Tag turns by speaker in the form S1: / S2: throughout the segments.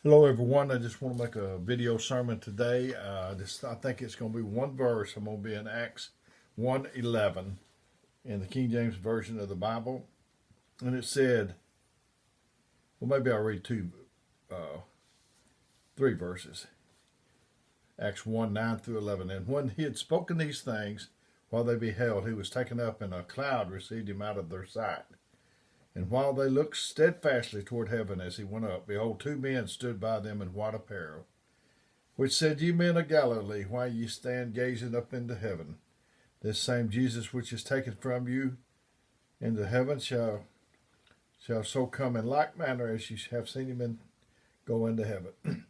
S1: Hello everyone, I just want to make a video sermon today. I think it's going to be one verse. I'm going to be in Acts 1:11 in the King James Version of the Bible. And it said, well maybe I'll read three verses. Acts 1:9 through 11. And when he had spoken these things, while they beheld, he was taken up, and a cloud received him out of their sight. And while they looked steadfastly toward heaven as he went up, behold, two men stood by them in white apparel, which said, Ye men of Galilee, why ye stand gazing up into heaven? This same Jesus which is taken from you into heaven shall so come in like manner as ye have seen him go into heaven.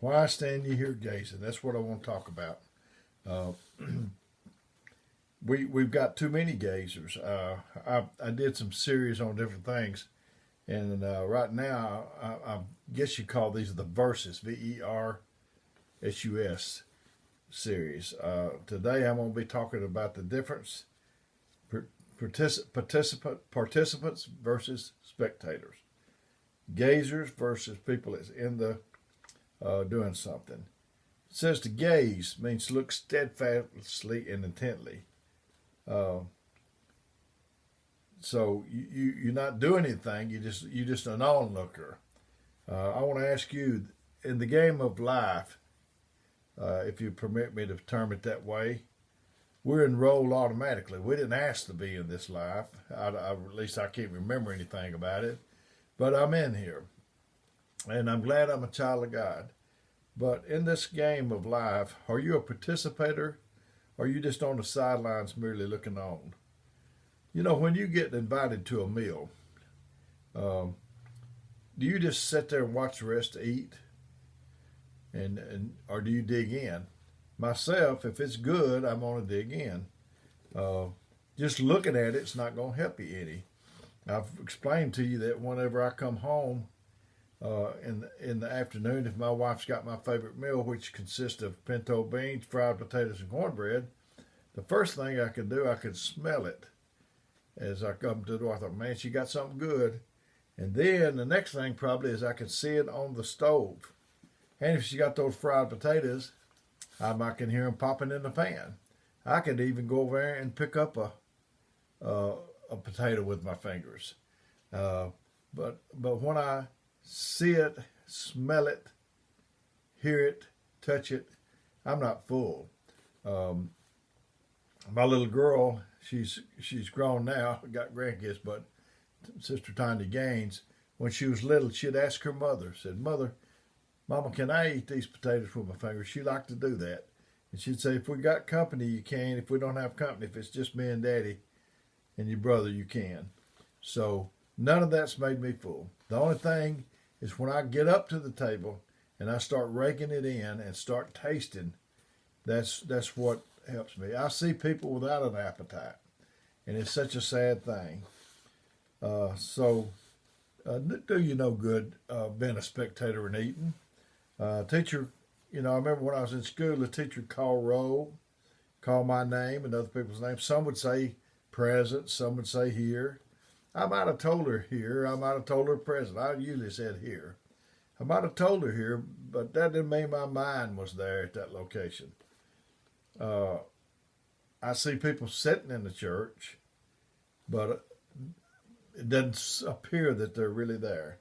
S1: Why stand ye here gazing? That's what I want to talk about. We've got too many gazers. I did some series on different things, and right now I guess you call these the versus, VERSUS series. Today I'm going to be talking about the difference participants versus spectators, gazers versus people that's in the doing something. It says to gaze means to look steadfastly and intently. So you're not doing anything. You're just an onlooker. I want to ask you, in the game of life, if you permit me to term it that way, we're enrolled automatically. We didn't ask to be in this life. At least I can't remember anything about it, but I'm in here, and I'm glad I'm a child of God. But in this game of life, are you a participator? Or are you just on the sidelines merely looking on? You know, when you get invited to a meal, do you just sit there and watch the rest eat? Or do you dig in? Myself, if it's good, I'm going to dig in. Just looking at it's not going to help you any. I've explained to you that whenever I come home in the afternoon, if my wife's got my favorite meal, which consists of pinto beans, fried potatoes, and cornbread, the first thing I could do, I could smell it as I come to the door. I thought, man, she got something good. And then the next thing probably is I could see it on the stove. And if she got those fried potatoes, I can hear them popping in the pan. I could even go over there and pick up a potato with my fingers. But when I see it, smell it, hear it, touch it, I'm not full. My little girl, she's grown now, got grandkids, but Sister Tanya Gaines, when she was little, she'd ask her mother, said, Mother, Mama, can I eat these potatoes with my fingers? She liked to do that. And she'd say, if we got company, you can. If we don't have company, if it's just me and Daddy and your brother, you can. So none of that's made me full. The only thing is when I get up to the table and I start raking it in and start tasting, that's what helps me. I see people without an appetite, and it's such a sad thing. Do you no good being a spectator and eating. Teacher, I remember when I was in school, the teacher called roll, call my name and other people's names. Some would say present, some would say here. I might have told her here. I might have told her present. I usually said here. I might have told her here, but that didn't mean my mind was there at that location. I see people sitting in the church, but it doesn't appear that they're really there.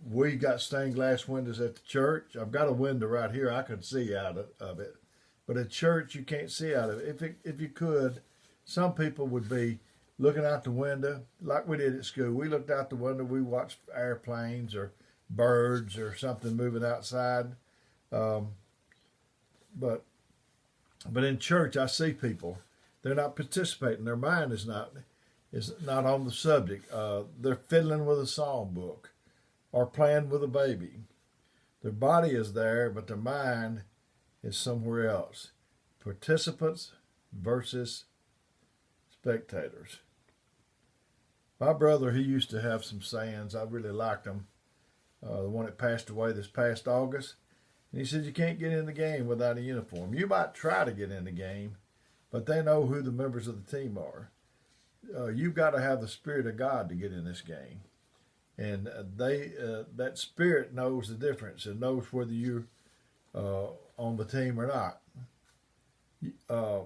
S1: We got stained glass windows at the church. I've got a window right here. I can see out of it. But at church, you can't see out of it. If you could, some people would be looking out the window like we did at school. We looked out the window. We watched airplanes or birds or something moving outside. But in church, I see people. They're not participating. Their mind is not on the subject. They're fiddling with a psalm book or playing with a baby. Their body is there, but their mind is somewhere else. Participants versus spectators. My brother, he used to have some sayings. I really liked them. The one that passed away this past August. And he said, you can't get in the game without a uniform. You might try to get in the game, but they know who the members of the team are. You've got to have the Spirit of God to get in this game. and that spirit knows the difference and knows whether you're on the team or not. Uh,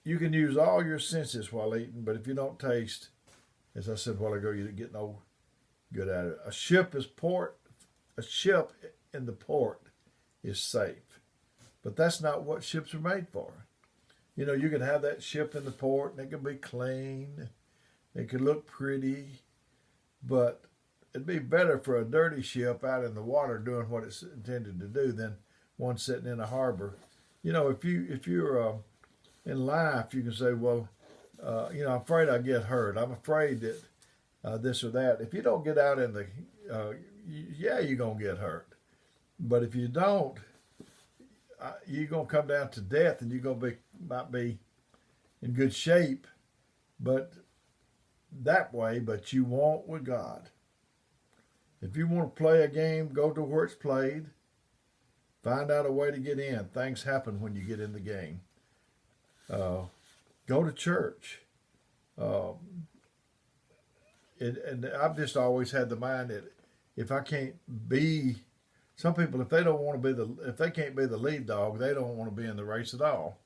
S1: you can use all your senses while eating, but if you don't taste, as I said a while ago, you get no good at it. A ship in the port is safe, but that's not what ships are made for. You know, you can have that ship in the port and it can be clean, it can look pretty, but it'd be better for a dirty ship out in the water doing what it's intended to do than one sitting in a harbor. You know, if you're in life, you can say, well, I'm afraid I get hurt. I'm afraid that this or that. If you don't get out in the, you're gonna get hurt. But if you don't, you're gonna come down to death, and might be in good shape, but that way. But you won't with God. If you want to play a game, go to where it's played. Find out a way to get in. Things happen when you get in the game. Go to church. And I've just always had the mind that if I can't be, some people, if they can't be the lead dog, they don't want to be in the race at all.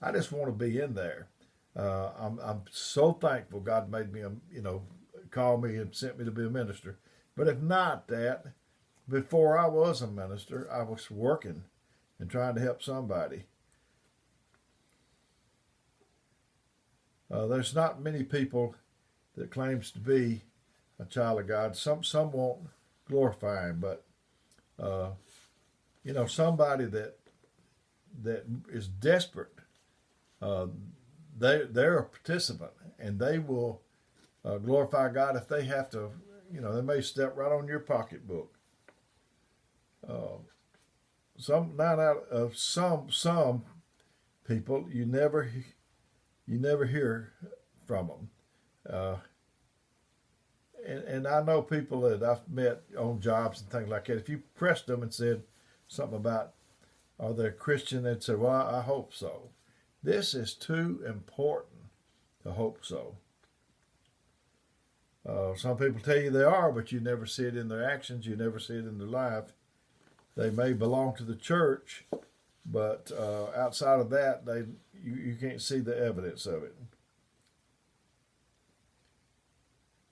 S1: I just want to be in there. I'm so thankful God made me, called me and sent me to be a minister. But if not that, before I was a minister, I was working and trying to help somebody. There's not many people that claims to be a child of God. Some won't glorify Him, but somebody that is desperate, they're a participant, and they will glorify God if they have to. They may step right on your pocketbook. Some people you never hear from them. And I know people that I've met on jobs and things like that. If you pressed them and said something about, are they a Christian, they'd say, well, I hope so. This is too important to hope so. Some people tell you they are, but you never see it in their actions. You never see it in their life. They may belong to the church, but outside of that, you can't see the evidence of it.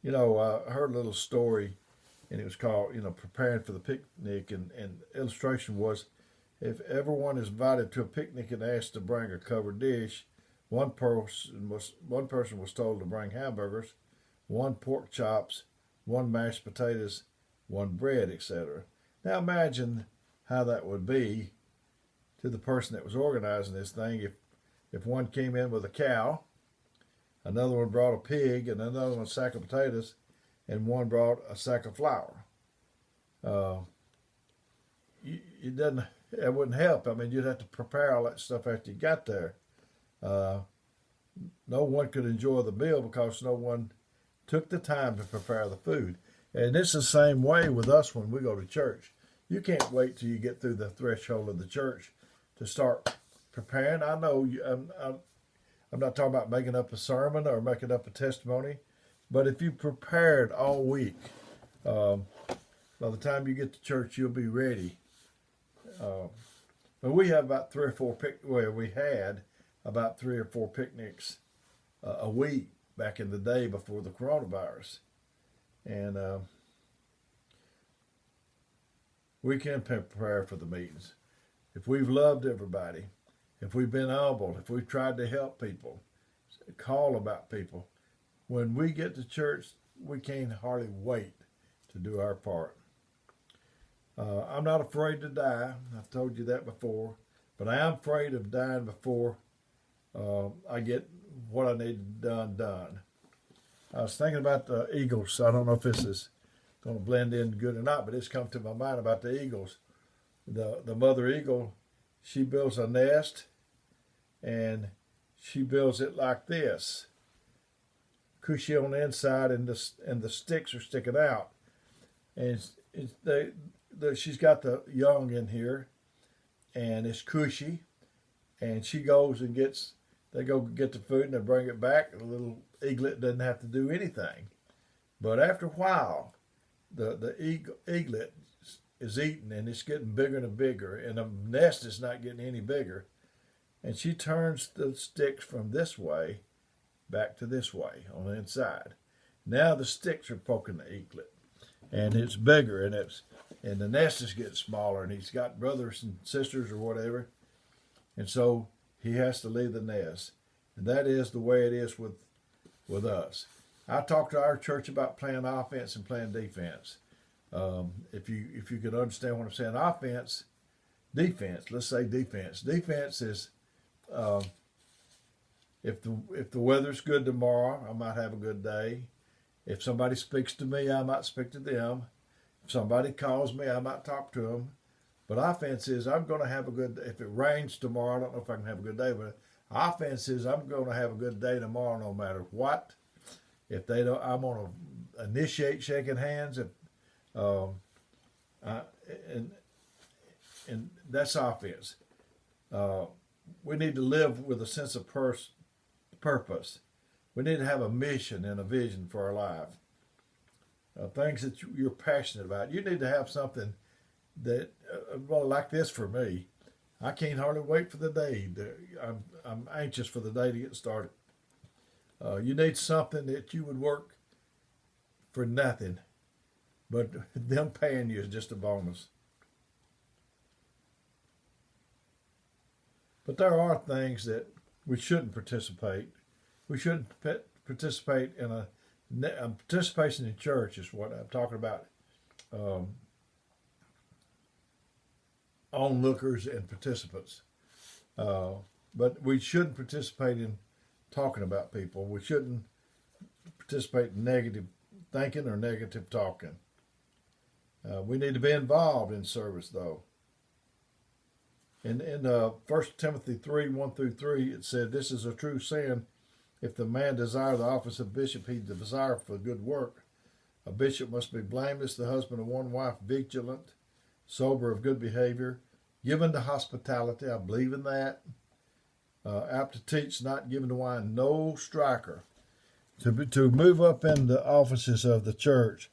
S1: I heard a little story, and it was called, preparing for the picnic, and illustration was, if everyone is invited to a picnic and asked to bring a covered dish, one person was told to bring hamburgers, one pork chops, one mashed potatoes, one bread, etc. Now imagine how that would be to the person that was organizing this thing if one came in with a cow, another one brought a pig, and another one a sack of potatoes, and one brought a sack of flour. It wouldn't help. I mean, you'd have to prepare all that stuff after you got there. No one could enjoy the meal because no one took the time to prepare the food. And it's the same way with us when we go to church. You can't wait till you get through the threshold of the church to start preparing. I know I'm not talking about making up a sermon or making up a testimony, but if you prepared all week, by the time you get to church, you'll be ready. But we have about we had about 3 or 4 picnics a week back in the day before the coronavirus. And we can prepare for the meetings. If we've loved everybody, if we've been humble, if we've tried to help people, call about people, when we get to church, we can't hardly wait to do our part. I'm not afraid to die. I've told you that before. But I am afraid of dying before I get what I need done. I was thinking about the eagles. I don't know if this is going to blend in good or not, but it's come to my mind about the eagles. The mother eagle, she builds a nest, and she builds it like this. Cushy on the inside, and the sticks are sticking out. And she's got the young in here, and it's cushy. And she goes and they go get the food, and they bring it back. The little eaglet doesn't have to do anything. But after a while, the eaglet is eating and it's getting bigger and bigger, and the nest is not getting any bigger. And she turns the sticks from this way back to this way on the inside. Now the sticks are poking the eaglet, and it's bigger, and the nest is getting smaller, and he's got brothers and sisters or whatever, and so he has to leave the nest. And that is the way it is with us. I talked to our church about playing offense and playing defense. If you could understand what I'm saying, offense, defense. Let's say defense. Defense is if the weather's good tomorrow, I might have a good day. If somebody speaks to me, I might speak to them. If somebody calls me, I might talk to them. But offense is I'm going to have a good day. If it rains tomorrow, I don't know if I can have a good day. But offense is I'm going to have a good day tomorrow, no matter what. If they don't, I'm going to initiate shaking hands. And that's offense. We need to live with a sense of purpose. We need to have a mission and a vision for our life. Things that you're passionate about. You need to have something that, well, like this for me. I can't hardly wait for the day. I'm anxious for the day to get started. You need something that you would work for nothing, but them paying you is just a bonus. But there are things that we shouldn't participate. We shouldn't participate in participation in church is what I'm talking about. Onlookers and participants. But we shouldn't participate in talking about people. We shouldn't participate in negative thinking or negative talking. We need to be involved in service, though. In 1 Timothy 3:1-3, it said, "This is a true sin. If the man desire the office of bishop, he desire for good work. A bishop must be blameless, the husband of one wife, vigilant, sober, of good behavior, given to hospitality." I believe in that. Apt to teach, not given to wine, no striker. To move up in the offices of the church,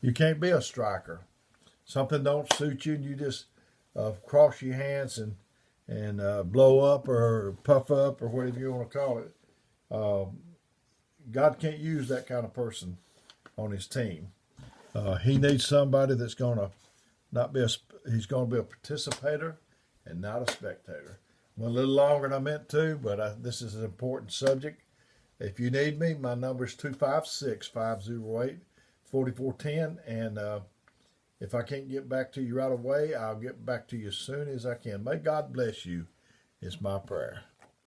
S1: you can't be a striker. Something don't suit you, and you just cross your hands and blow up or puff up or whatever you want to call it. God can't use that kind of person on his team. He needs somebody that's going to not be he's going to be a participator and not a spectator. Went a little longer than I meant to, but this is an important subject. If you need me, my number is 256-508-4410. And if I can't get back to you right away, I'll get back to you as soon as I can. May God bless you, is my prayer.